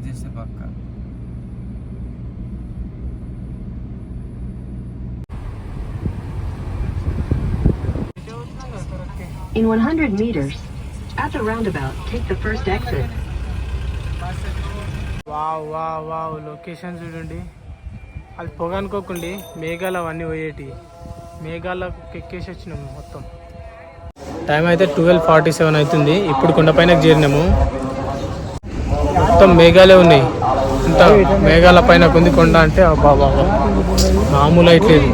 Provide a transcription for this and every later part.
చేస్తే పక్క. In 100 meters, at the roundabout, take the first exit. Wow wow wow location చూడండి. అది పొగ అనుకోకండి, మేఘాలు అవన్నీ పోయేటి. మేఘాలకు ఎక్కేసి వచ్చినాము మొత్తం. టైం అయితే 12:47 అవుతుంది. ఇప్పుడు కొండపైనకి చేరినాము. మొత్తం మేఘాలే ఉన్నాయి. ఇంత మేఘాల పైన కొంది కొండ అంటే బాబా మామూలు అయిట్లేదు.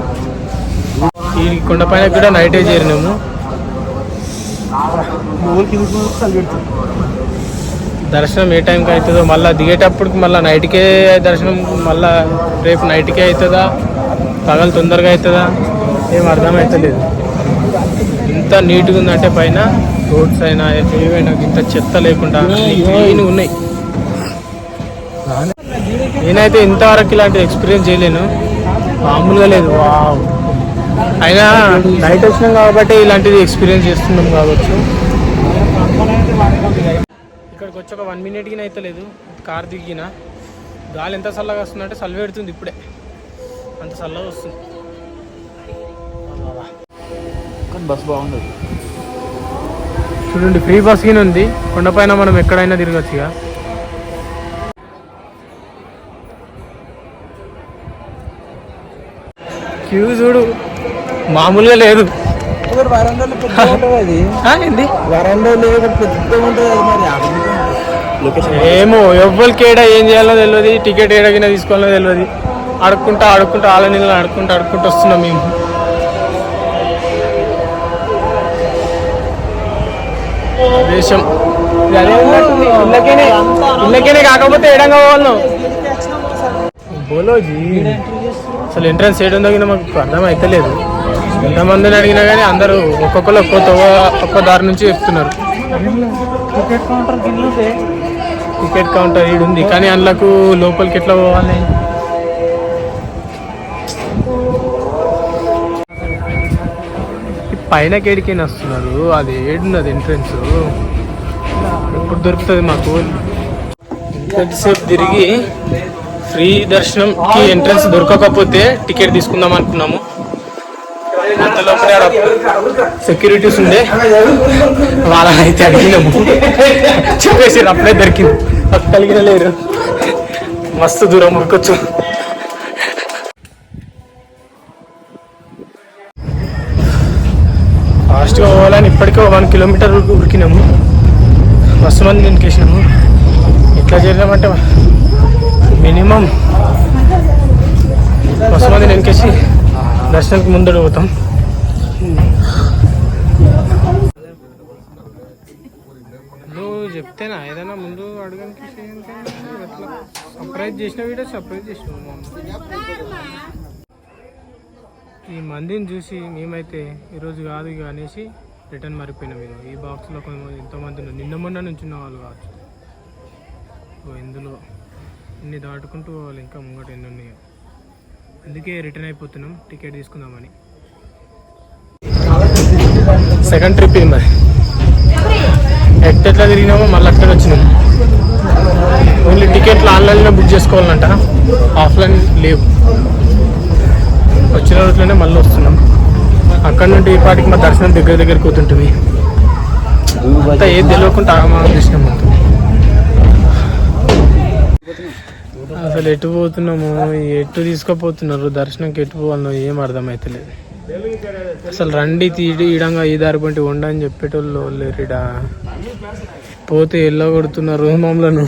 ఈ కొండపైన కూడా నైటే చేరినాము. దర్శనం ఏ టైంకి అవుతుందో, మళ్ళీ దిగేటప్పటికి మళ్ళీ నైట్కే దర్శనం, మళ్ళీ రేపు నైట్కే అవుతుందా, పగలు తొందరగా అవుతుందా, ఏం అర్థమవుతలేదు. ఇంత నీట్గా ఉందంటే పైన రోడ్స్ అయినా ఏవైనా ఇంత చెత్త లేకుండా క్లీన్గా ఉన్నాయి. నేనైతే ఇంతవరకు ఇలాంటి ఎక్స్పీరియన్స్ చేయలేను, మామూలుగా లేదు. వావ్. అయినా నైట్ వచ్చినాం కాబట్టి ఇలాంటిది ఎక్స్పీరియన్స్ చేస్తున్నాం కావచ్చు. ఇక్కడికి వచ్చి ఒక 1 minute అయితే లేదు. కార్ దిగిన గాలి ఎంత చల్లగా వస్తుందంటే చల్ల పెడుతుంది. ఇప్పుడే అంత చల్లగా వస్తుంది. బస్ బాగుంది చూడండి, ఫ్రీ బస్ కింద ఉంది. కొండపైన మనం ఎక్కడైనా తిరగచ్చు. ఇక క్యూ చూడు, మామూలుగా లేదు. ఏమో ఎవ్వరికి ఏడా ఏం చేయాలో తెలియదు, టికెట్ ఏడగినా తీసుకోవాలో తెలియదు. అడుక్కుంటా ఆల నీళ్ళు అడుక్కుంటూ వస్తున్నాం మేము. దేశం ఇళ్ళకేనే కాకపోతే ఏడంగా పోవాలి. బోలోజీ అసలు ఎంట్రన్స్ ఏడు ఉందో కింద మాకు అర్థం అవుతలేదు. ఎంతమందిని అడిగినా కానీ అందరూ ఒక్కొక్కరు ఒక్క దారి నుంచి చెప్తున్నారు. టికెట్ కౌంటర్ ఈడు ఉంది, కానీ అందులోకి లోపలికి ఎట్లా పోవాలి? పైన కేడికైనా వస్తున్నారు. అది ఏడున్నది ఎంట్రన్స్, ఎప్పుడు దొరుకుతుంది మాకు? ఇంతసేపు తిరిగి ఫ్రీ దర్శనంకి ఎంట్రన్స్ దొరకకపోతే టికెట్ తీసుకుందాం అనుకున్నాము. అంతలోపలే సెక్యూరిటీస్ ఉండే, వాళ్ళనైతే అడిగినాము, చెప్పేసి అప్పుడే దొరికింది. కలిగిన లేరు, మస్తు దూరం ఉరకొచ్చు. ఫాస్ట్గా పోవాలని ఇప్పటికే 1 kilometer ఉరికినాము. మస్తు మంది వెనకేసినాము. ఎట్లా చేరినామంటే మినిమం మస్తు మంది వెనకేసి దర్శనానికి ముందడు పోతాం. నువ్వు చెప్తేనా ఏదైనా ముందు అడగడానికి సర్ప్రైజ్ చేసిన వీడియో సర్ప్రైజ్ చేసినావు. ఈ మందిని చూసి మేమైతే ఈరోజు కాదు ఇక అనేసి రిటర్న్ మరిపోయినాం. మేము ఈ బాక్స్లో కొంతమంది ఎంతోమంది నిన్న మొన్న నుంచి ఉన్న వాళ్ళు కావచ్చు. ఇందులో ఇన్ని దాటుకుంటూ పోవాలి, ఇంకా ముంగట ఎన్ని ఉన్నాయో. అందుకే రిటర్న్ అయిపోతున్నాం టికెట్ తీసుకుందామని. సెకండ్ ట్రిప్ ఇది మరి. ఎట్లా తిరిగినామో మళ్ళీ అక్కడ వచ్చినాము. ఓన్లీ టికెట్లు ఆన్లైన్లో బుక్ చేసుకోవాలంట, ఆఫ్లైన్ లేవు. వచ్చిన రోజులోనే మళ్ళీ వస్తున్నాం. అక్కడ నుండి ఈ పాటికి మా దర్శనం దగ్గరికి పోతుంటుంది. అంతా ఏది తెలియకుండా ఆగమాగం చేసినాం మొత్తం. అసలు ఎటు పోతున్నాము, ఎటు తీసుకుపోతున్నారు, దర్శనంకి ఎటు పోవాలనో ఏం అర్థమవుతలేదు. అసలు రండి తీయడంగా ఈ దారి పంటి ఉండని చెప్పేటోళ్ళు లేరిడా. పోతే ఎల్లో కొడుతున్నారు మమ్మలను.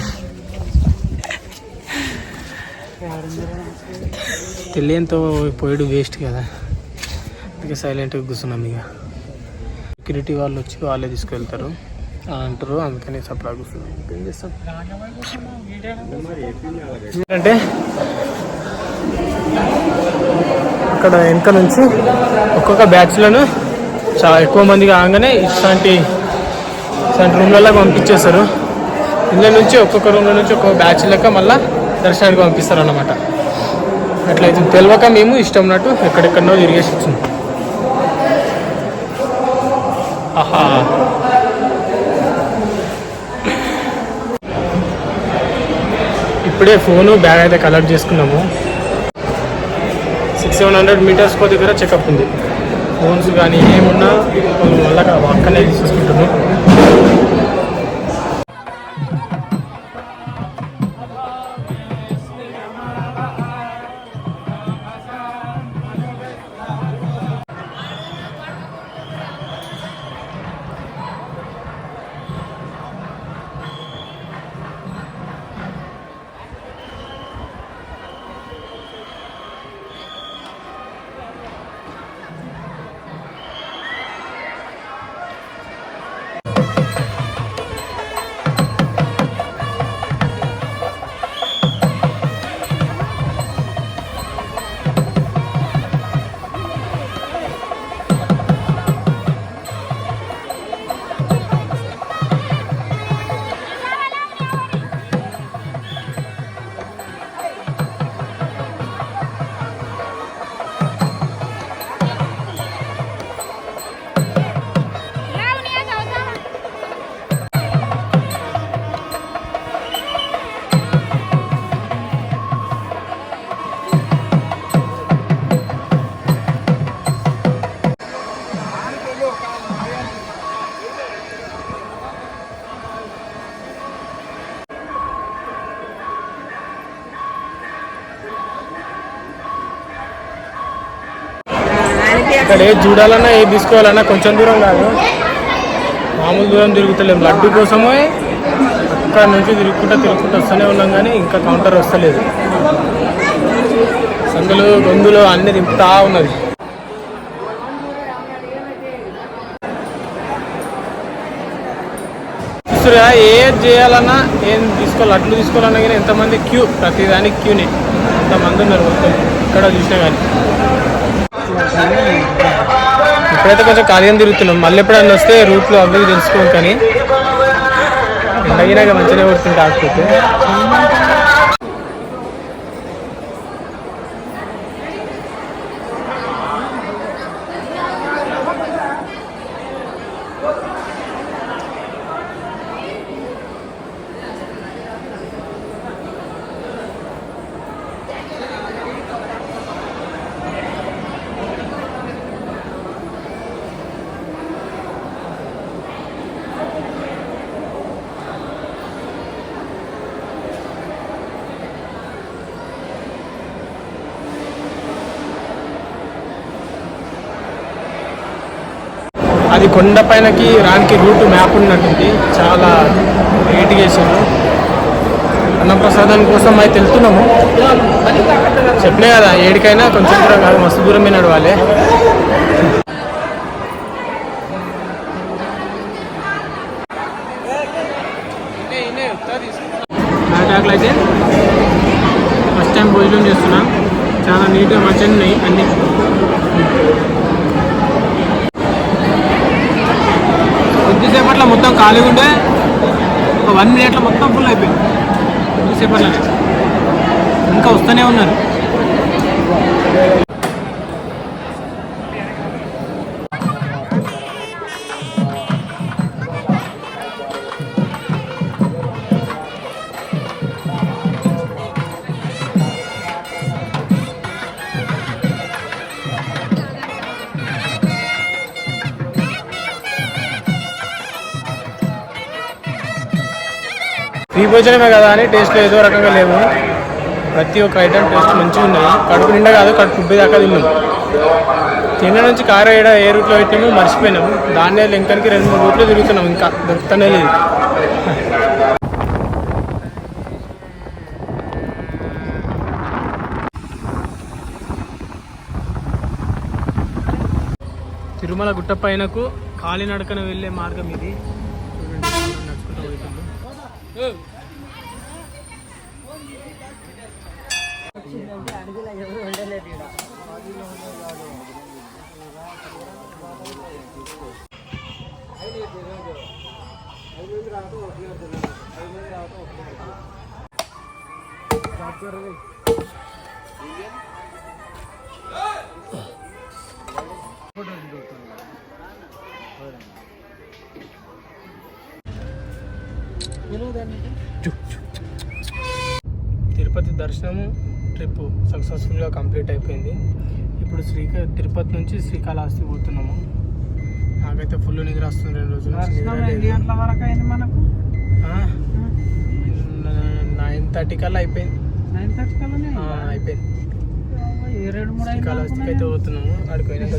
తెలియంతో పోయాడు వేస్ట్ కదా, అందుకే సైలెంట్గా కూర్చున్నాం. ఇక సెక్యూరిటీ వాళ్ళు వచ్చి వాళ్ళే తీసుకెళ్తారు అంటారు, అందుకని సపడా కూర్చున్నాం. ఏం చేస్తాం అంటే అక్కడ వెనక నుంచి ఒక్కొక్క బ్యాచ్లను చాలా ఎక్కువ మంది కాగానే ఇట్లాంటి రూమ్లలో పంపించేస్తారు. ఇందులో నుంచి ఒక్కొక్క రూమ్ల నుంచి ఒక్కొక్క బ్యాచ్ లెక్క మళ్ళీ దర్శనానికి పంపిస్తారు అన్నమాట. అట్లయితే తెలియక మేము ఇష్టం ఉన్నట్టు ఎక్కడెక్కడో తిరిగేసి వచ్చింది. ఆహా, ఇప్పుడే ఫోను బ్యాగ్ అయితే కలెక్ట్ చేసుకున్నాము. 600-700 మీటర్స్ దగ్గర చెకప్ ఉంది. ఫోన్స్ కానీ ఏమున్నా మళ్ళీ అక్కడనే తీసుకుంటున్నాం. ఇక్కడ ఏది చూడాలన్నా ఏది తీసుకోవాలన్నా కొంచెం దూరం కాదు, మామూలు దూరం తిరుగుతలేము. లడ్డు కోసమే అక్కడ నుంచి తిరుగుకుంటూ వస్తూనే ఉన్నాం కానీ ఇంకా కౌంటర్ వస్తలేదు. సందులు గొంతులు అన్నీ తిప్పుతా ఉన్నది. చూస్తురా, ఏది చేయాలన్నా ఏం తీసుకోవాలి, లడ్లు తీసుకోవాలన్నా కానీ ఎంతమంది క్యూ, ప్రతిదానికి క్యూనే, ఎంతమంది ఉన్నారు మొత్తం ఇక్కడ చూసినా కానీ. ఇప్పుడైతే కొంచెం ఖాళీగా తిరుగుతున్నాం. మళ్ళీ ఎప్పుడైనా వస్తే రూట్లో అవి తెలుసుకోం కానీ ఎండగినాక మంచిగా పడుతుంది. కాకపోతే అది కొండ పైనకి రానికి రూట్ మ్యాప్ ఉన్నట్టుంది. చాలా వెయిట్ చేసాను. అన్నప్రసాదం కోసం అయితే వెళ్తున్నాము. చెప్పలే కదా, ఏడికైనా కొంచెం దూరం కాదు, మస్తు దూరం మీద నడవాలి. నాటాకులు అయితే ఫస్ట్ టైం భోజనం చేస్తున్నాం. చాలా నీట్గా మంచిగా ఉన్నాయి అన్నీ. కొద్దిసేపట్లో మొత్తం ఖాళీగా ఉండే, ఒక 1 minute మొత్తం ఫుల్ అయిపోయింది. కొద్దిసేపట్లోనే ఇంకా వస్తూనే ఉన్నారు. ఫ్రీ భోజనమే కదా అని టేస్ట్లో ఏదో రకంగా లేవు. ప్రతి ఒక్క ఐటమ్ టేస్ట్ మంచిగా ఉన్నాయి. కడుపు నిండా కాదు, కడుపు ఉబ్బి దాకా తిన్నాము. తిన్న నుంచి కార ఏ రూట్లో పెట్టాము మర్చిపోయినాము. దాన్నే లెంకనికి 2-3 రూట్లు తిరుగుతున్నాం, ఇంకా దొరుకుతూనే లేదు. తిరుమల గుట్ట పైనకు కాలినడకన వెళ్ళే మార్గం ఇది. చూడండి, నడుచుకుంటూ పోతుంది. తిరుపతి దర్శనము ట్రిప్ సక్సెస్ఫుల్గా కంప్లీట్ అయిపోయింది. ఇప్పుడు తిరుపతి నుంచి శ్రీకాళహస్తి పోతున్నాము. నాకైతే ఫుల్ నిద్ర వస్తుంది. 2 రోజులు 9:30 కల్లా అయిపోయింది. అయిపోయింది. శ్రీకాళహస్తికి అయితే పోతున్నాము. అక్కడికి పోయినాక